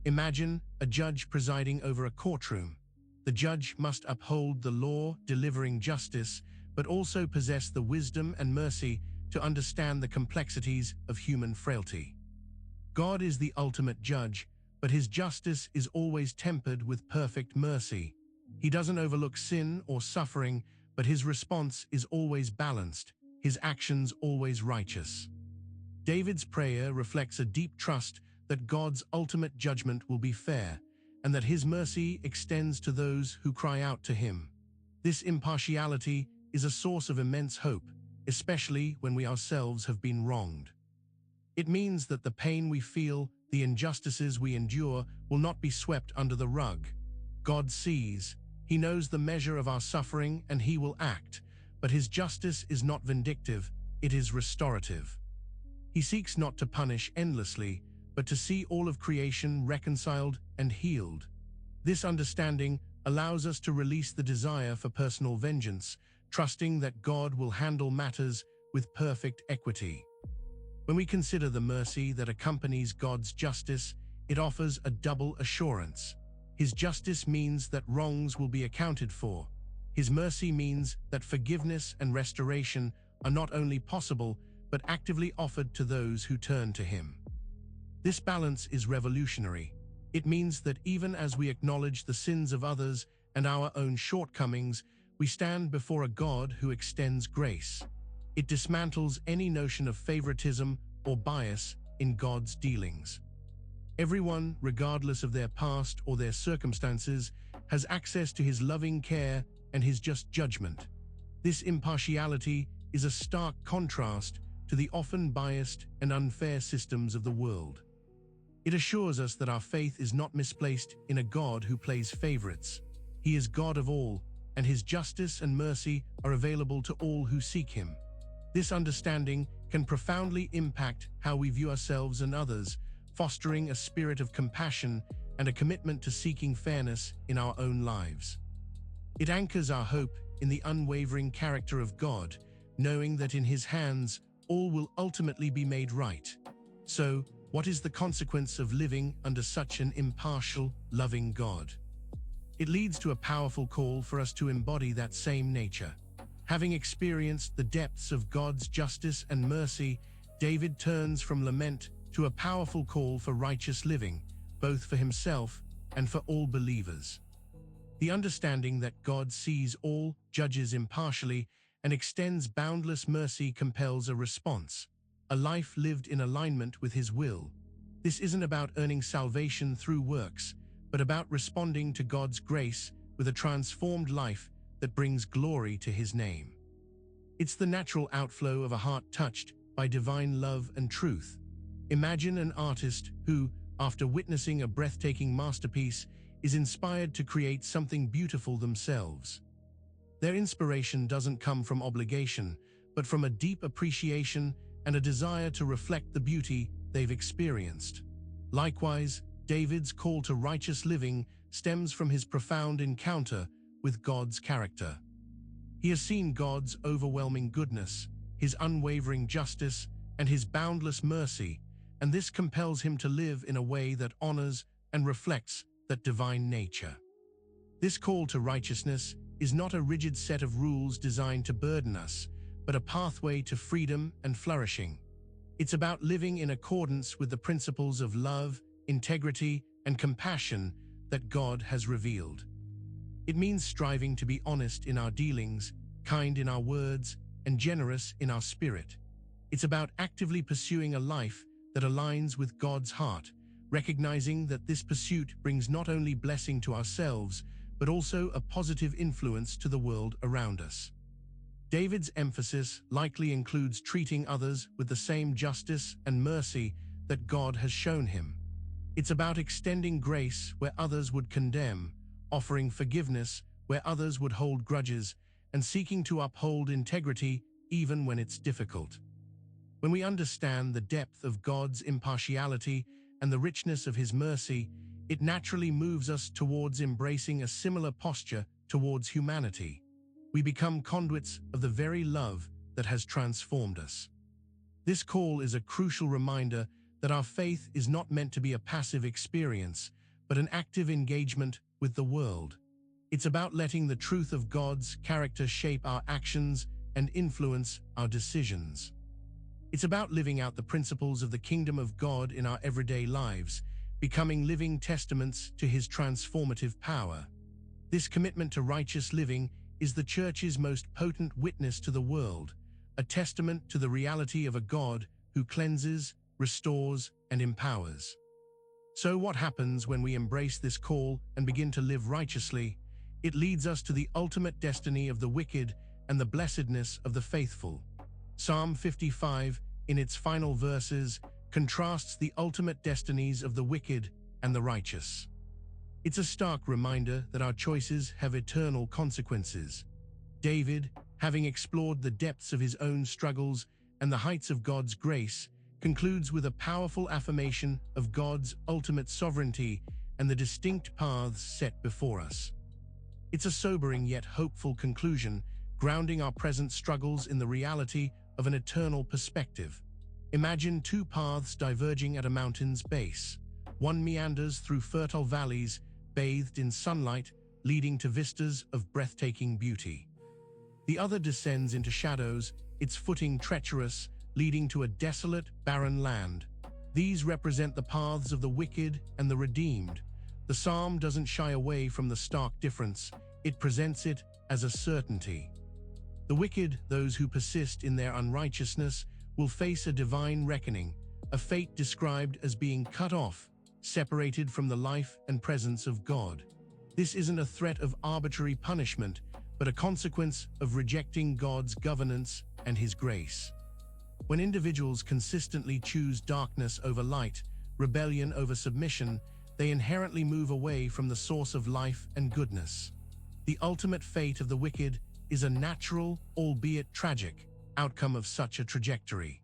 Imagine a judge presiding over a courtroom. The judge must uphold the law, delivering justice, but also possess the wisdom and mercy to understand the complexities of human frailty. God is the ultimate judge, but his justice is always tempered with perfect mercy. He doesn't overlook sin or suffering, but his response is always balanced, his actions always righteous. David's prayer reflects a deep trust that God's ultimate judgment will be fair, and that his mercy extends to those who cry out to him. This impartiality is a source of immense hope, especially when we ourselves have been wronged. It means that the pain we feel, the injustices we endure, will not be swept under the rug. God sees, he knows the measure of our suffering, and he will act, but his justice is not vindictive, it is restorative. He seeks not to punish endlessly, but to see all of creation reconciled and healed. This understanding allows us to release the desire for personal vengeance, trusting that God will handle matters with perfect equity. When we consider the mercy that accompanies God's justice, it offers a double assurance. His justice means that wrongs will be accounted for. His mercy means that forgiveness and restoration are not only possible, but actively offered to those who turn to him. This balance is revolutionary. It means that even as we acknowledge the sins of others and our own shortcomings, we stand before a God who extends grace. It dismantles any notion of favoritism or bias in God's dealings. Everyone, regardless of their past or their circumstances, has access to his loving care and his just judgment. This impartiality is a stark contrast to the often biased and unfair systems of the world. It assures us that our faith is not misplaced in a God who plays favorites. He is God of all, and his justice and mercy are available to all who seek him. This understanding can profoundly impact how we view ourselves and others, fostering a spirit of compassion and a commitment to seeking fairness in our own lives. It anchors our hope in the unwavering character of God, knowing that in his hands all will ultimately be made right. So, what is the consequence of living under such an impartial, loving God? It leads to a powerful call for us to embody that same nature. Having experienced the depths of God's justice and mercy, David turns from lament to a powerful call for righteous living, both for himself and for all believers. The understanding that God sees all, judges impartially, and extends boundless mercy compels a response, a life lived in alignment with his will. This isn't about earning salvation through works, but about responding to God's grace with a transformed life that brings glory to his name. It's the natural outflow of a heart touched by divine love and truth. Imagine an artist who, after witnessing a breathtaking masterpiece, is inspired to create something beautiful themselves. Their inspiration doesn't come from obligation, but from a deep appreciation and a desire to reflect the beauty they've experienced. Likewise, David's call to righteous living stems from his profound encounter with God's character. He has seen God's overwhelming goodness, his unwavering justice, and his boundless mercy, and this compels him to live in a way that honors and reflects that divine nature. This call to righteousness is not a rigid set of rules designed to burden us, but a pathway to freedom and flourishing. It's about living in accordance with the principles of love, integrity, and compassion that God has revealed. It means striving to be honest in our dealings, kind in our words, and generous in our spirit. It's about actively pursuing a life that aligns with God's heart, recognizing that this pursuit brings not only blessing to ourselves, but also a positive influence to the world around us. David's emphasis likely includes treating others with the same justice and mercy that God has shown him. It's about extending grace where others would condemn, offering forgiveness where others would hold grudges, and seeking to uphold integrity even when it's difficult. When we understand the depth of God's impartiality and the richness of his mercy, it naturally moves us towards embracing a similar posture towards humanity. We become conduits of the very love that has transformed us. This call is a crucial reminder that our faith is not meant to be a passive experience, but an active engagement with the world. It's about letting the truth of God's character shape our actions and influence our decisions. It's about living out the principles of the kingdom of God in our everyday lives, becoming living testaments to His transformative power. This commitment to righteous living is the Church's most potent witness to the world, a testament to the reality of a God who cleanses, restores, and empowers. So what happens when we embrace this call and begin to live righteously? It leads us to the ultimate destiny of the wicked and the blessedness of the faithful. Psalm 55, in its final verses, contrasts the ultimate destinies of the wicked and the righteous. It's a stark reminder that our choices have eternal consequences. David, having explored the depths of his own struggles and the heights of God's grace, concludes with a powerful affirmation of God's ultimate sovereignty and the distinct paths set before us. It's a sobering yet hopeful conclusion, grounding our present struggles in the reality of an eternal perspective. Imagine two paths diverging at a mountain's base. One meanders through fertile valleys, bathed in sunlight, leading to vistas of breathtaking beauty. The other descends into shadows, its footing treacherous, leading to a desolate, barren land. These represent the paths of the wicked and the redeemed. The psalm doesn't shy away from the stark difference, it presents it as a certainty. The wicked, those who persist in their unrighteousness, will face a divine reckoning, a fate described as being cut off, separated from the life and presence of God. This isn't a threat of arbitrary punishment, but a consequence of rejecting God's governance and His grace. When individuals consistently choose darkness over light, rebellion over submission, they inherently move away from the source of life and goodness. The ultimate fate of the wicked is a natural, albeit tragic, outcome of such a trajectory.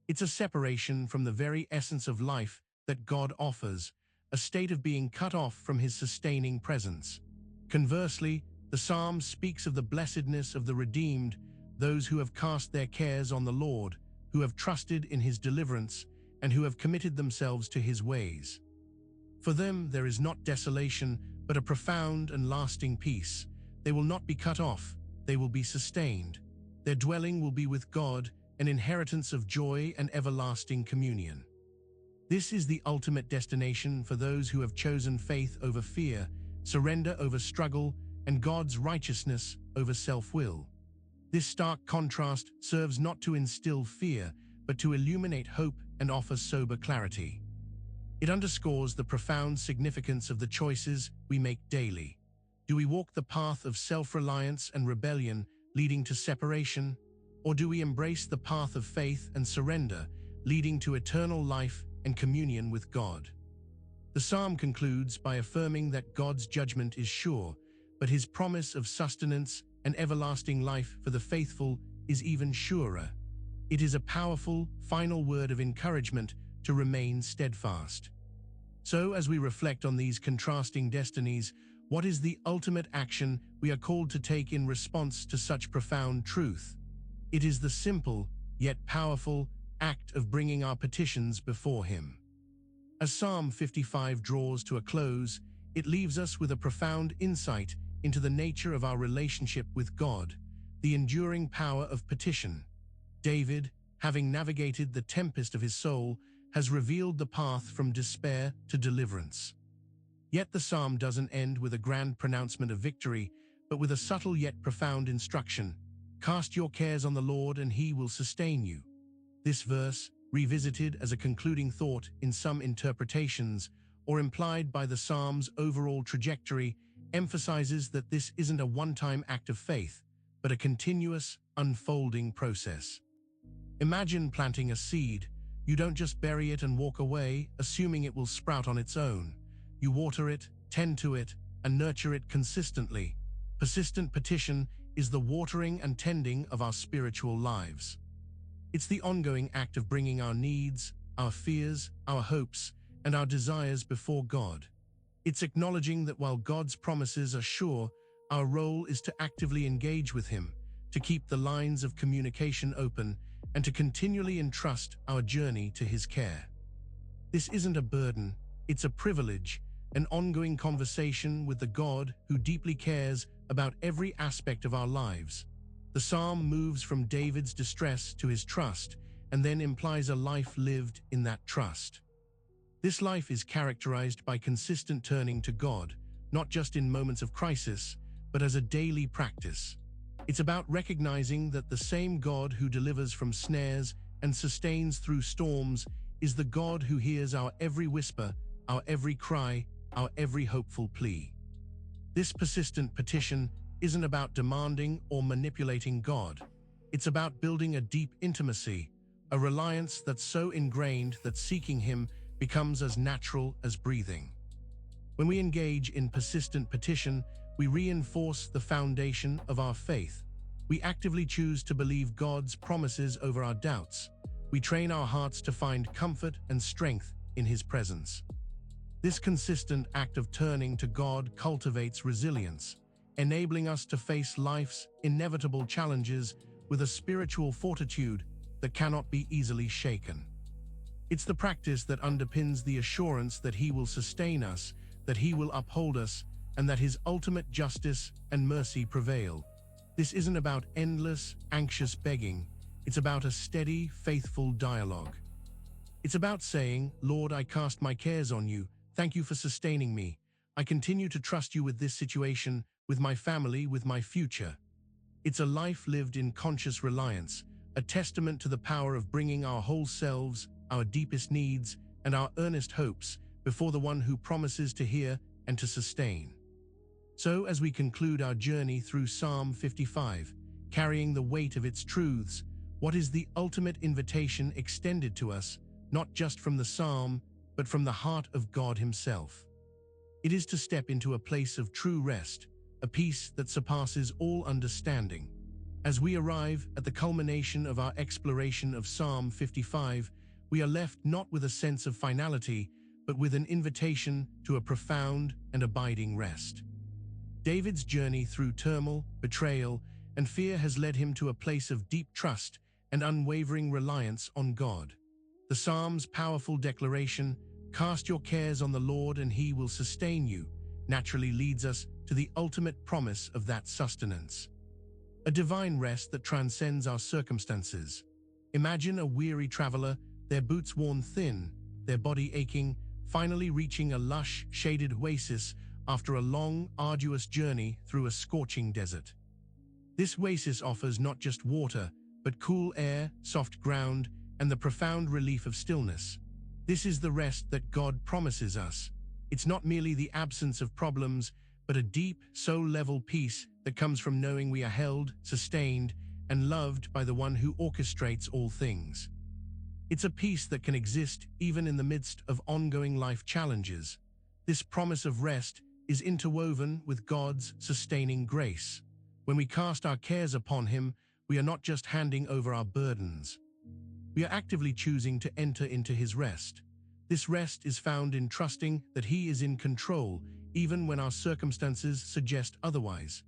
It's a separation from the very essence of life that God offers, a state of being cut off from His sustaining presence. Conversely, the psalm speaks of the blessedness of the redeemed, those who have cast their cares on the Lord, who have trusted in His deliverance, and who have committed themselves to His ways. For them there is not desolation, but a profound and lasting peace. They will not be cut off, they will be sustained. Their dwelling will be with God, an inheritance of joy and everlasting communion. This is the ultimate destination for those who have chosen faith over fear, surrender over struggle, and God's righteousness over self-will. This stark contrast serves not to instill fear, but to illuminate hope and offer sober clarity. It underscores the profound significance of the choices we make daily. Do we walk the path of self-reliance and rebellion, leading to separation? Or do we embrace the path of faith and surrender, leading to eternal life and communion with God? The psalm concludes by affirming that God's judgment is sure, but His promise of sustenance and everlasting life for the faithful is even surer. It is a powerful, final word of encouragement to remain steadfast. So, as we reflect on these contrasting destinies, what is the ultimate action we are called to take in response to such profound truth? It is the simple, yet powerful, act of bringing our petitions before Him. As Psalm 55 draws to a close, it leaves us with a profound insight into the nature of our relationship with God, the enduring power of petition. David, having navigated the tempest of his soul, has revealed the path from despair to deliverance. Yet the psalm doesn't end with a grand pronouncement of victory, but with a subtle yet profound instruction. Cast your cares on the Lord and He will sustain you. This verse, revisited as a concluding thought in some interpretations, or implied by the psalm's overall trajectory, emphasizes that this isn't a one-time act of faith, but a continuous, unfolding process. Imagine planting a seed. You don't just bury it and walk away, assuming it will sprout on its own. You water it, tend to it, and nurture it consistently. Persistent petition is the watering and tending of our spiritual lives. It's the ongoing act of bringing our needs, our fears, our hopes, and our desires before God. It's acknowledging that while God's promises are sure, our role is to actively engage with Him, to keep the lines of communication open, and to continually entrust our journey to His care. This isn't a burden, it's a privilege, an ongoing conversation with the God who deeply cares about every aspect of our lives. The psalm moves from David's distress to his trust, and then implies a life lived in that trust. This life is characterized by consistent turning to God, not just in moments of crisis, but as a daily practice. It's about recognizing that the same God who delivers from snares and sustains through storms is the God who hears our every whisper, our every cry, our every hopeful plea. This persistent petition isn't about demanding or manipulating God. It's about building a deep intimacy, a reliance that's so ingrained that seeking Him becomes as natural as breathing. When we engage in persistent petition, we reinforce the foundation of our faith. We actively choose to believe God's promises over our doubts. We train our hearts to find comfort and strength in His presence. This consistent act of turning to God cultivates resilience, enabling us to face life's inevitable challenges with a spiritual fortitude that cannot be easily shaken. It's the practice that underpins the assurance that He will sustain us, that He will uphold us, and that His ultimate justice and mercy prevail. This isn't about endless, anxious begging. It's about a steady, faithful dialogue. It's about saying, "Lord, I cast my cares on you. Thank you for sustaining me. I continue to trust you with this situation, with my family, with my future." It's a life lived in conscious reliance, a testament to the power of bringing our whole selves, our deepest needs, and our earnest hopes before the one who promises to hear and to sustain. So, as we conclude our journey through Psalm 55, carrying the weight of its truths, what is the ultimate invitation extended to us, not just from the psalm, but from the heart of God Himself? It is to step into a place of true rest, a peace that surpasses all understanding. As we arrive at the culmination of our exploration of Psalm 55, we are left not with a sense of finality, but with an invitation to a profound and abiding rest. David's journey through turmoil, betrayal, and fear has led him to a place of deep trust and unwavering reliance on God. The Psalm's powerful declaration, "Cast your cares on the Lord and He will sustain you," naturally leads us to the ultimate promise of that sustenance. A divine rest that transcends our circumstances. Imagine a weary traveler, their boots worn thin, their body aching, finally reaching a lush, shaded oasis after a long, arduous journey through a scorching desert. This oasis offers not just water, but cool air, soft ground, and the profound relief of stillness. This is the rest that God promises us. It's not merely the absence of problems, but a deep, soul-level peace that comes from knowing we are held, sustained, and loved by the one who orchestrates all things. It's a peace that can exist even in the midst of ongoing life challenges. This promise of rest is interwoven with God's sustaining grace. When we cast our cares upon Him, we are not just handing over our burdens. We are actively choosing to enter into His rest. This rest is found in trusting that He is in control, even when our circumstances suggest otherwise.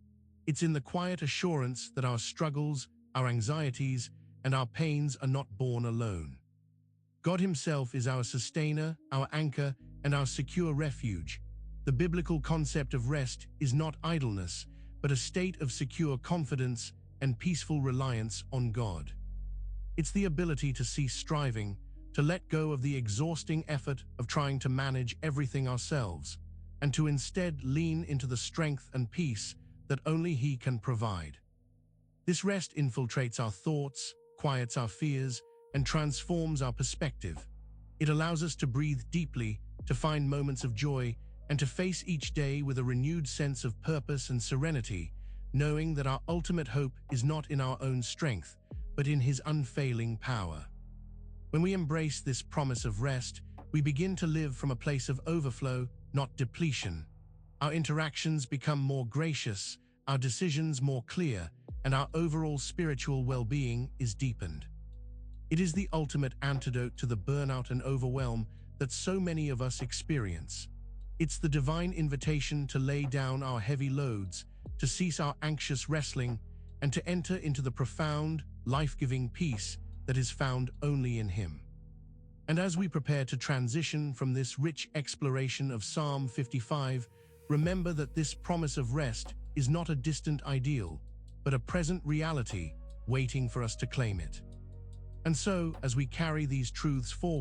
It's in the quiet assurance that our struggles, our anxieties, and our pains are not borne alone. God Himself is our sustainer, our anchor, and our secure refuge. The biblical concept of rest is not idleness, but a state of secure confidence and peaceful reliance on God. It's the ability to cease striving, to let go of the exhausting effort of trying to manage everything ourselves, and to instead lean into the strength and peace that only He can provide. This rest infiltrates our thoughts, quiets our fears, and transforms our perspective. It allows us to breathe deeply, to find moments of joy, and to face each day with a renewed sense of purpose and serenity, knowing that our ultimate hope is not in our own strength, but in His unfailing power. When we embrace this promise of rest, we begin to live from a place of overflow, not depletion. Our interactions become more gracious, our decisions more clear, and our overall spiritual well-being is deepened. It is the ultimate antidote to the burnout and overwhelm that so many of us experience. It's the divine invitation to lay down our heavy loads, to cease our anxious wrestling, and to enter into the profound, life-giving peace that is found only in Him. And as we prepare to transition from this rich exploration of Psalm 55, remember that this promise of rest is not a distant ideal, but a present reality waiting for us to claim it. And so, as we carry these truths forward,